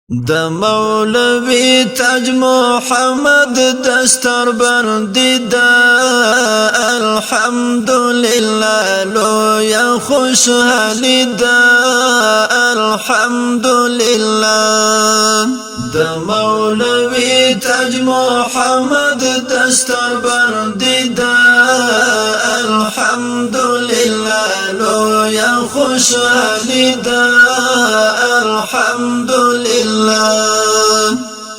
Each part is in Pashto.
د مولوی تاج محمد دستر بندی دا الحمدللہ لو یا خوشحالی دا الحمدللہ د مولوی تاج محمد دستر بندی دا الحمدللہ لو یا خوشحالی دا الحمدللہ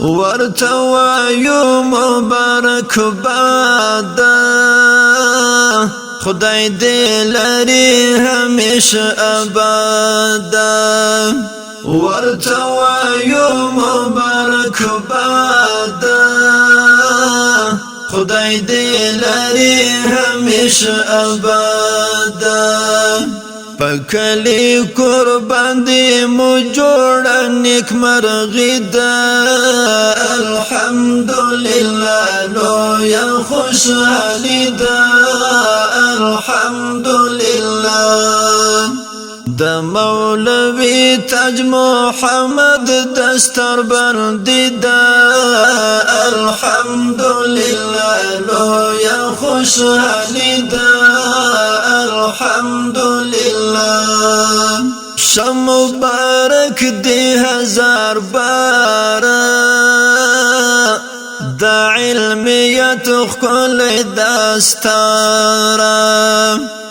ورتوایو مبارک بادا خدای دې لري همیشه آبادا ورتوایو مبارک بادا خدای دې لري همیشه آبادا پکلی قربان دی مو جوړ نیک مرغی دا الحمدللہ لو یا خوشحالی دا الحمدللہ د مولوی تاج محمد دستر بندی دا الحمدللہ لو یا خوشحالی دا الحمدللہ شم مبارک دی ہزار بارا دا علمیت خل دستارا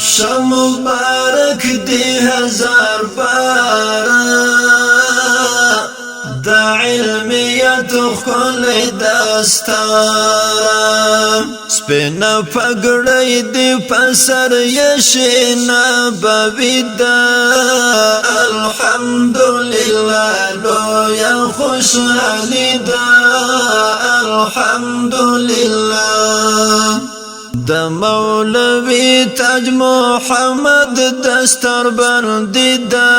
شم مبارک دی ہزار بارا دا علمیت خل دستارا سپینا پگڑی دی پسر یشینا بویدا الحمدللہ لو یا خوشحالی دا الحمدللہ د مولوی تاج محمد دستر بندی دا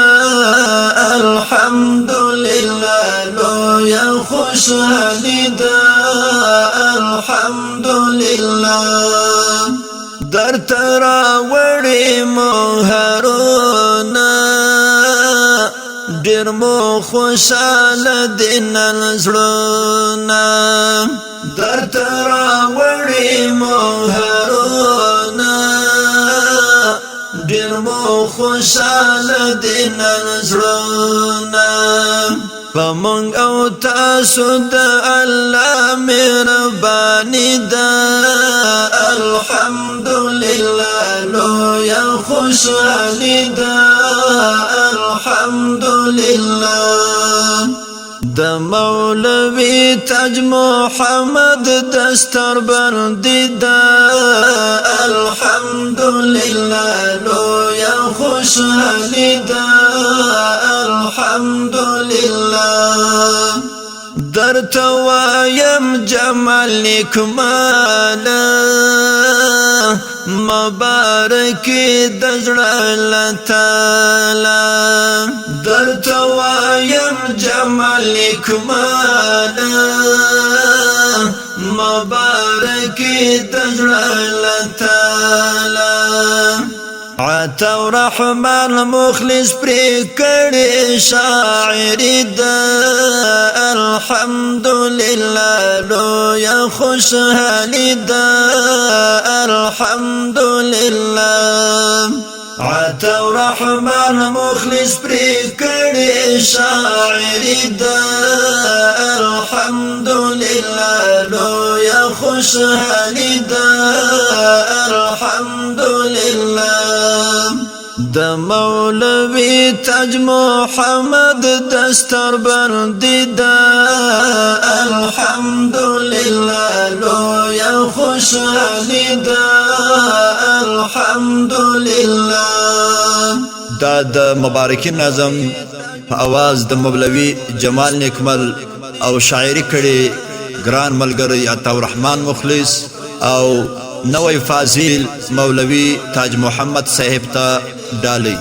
الحمدللہ لو یا خوشحالی دا الحمدللہ در تراوڑی مهرونا ډیر مو خوشاله دین زړونه در تراوړی مهرونا ډیر مو خوشاله دین زړونه پمنګ او تاسو د الله مهرباني دا الحمدللہ لو یا خوشحالی دا الحمدللہ د مولوی تاج محمد دستر بندی دا الحمدللہ لو یا خوشحالی دا الحمدللہ در توایم جمال نکمالا مبارکی دزرال تالا در توایم جمال نکمالا مبارکی دزرال تالا عطا رحمان مخلص پری کړي شاعری دا الحمدللہ لو یا خوشحالی دا الحمدللہ عطا رحمان مخلص پری کړي شاعری دا الحمدللہ لو یا خوشحالی دا الحمدللہ د مولوی تاج محمد دستر بندی دا الحمدللہ لو یا خوشحالی دا الحمدللہ دا د مبارکی نظم په आवाज د مولوی جمال نیکمل او شاعری کړي ګران ملګری عطا الرحمن مخلص او نوې فاضل مولوی تاج محمد صاحب ته ډالۍ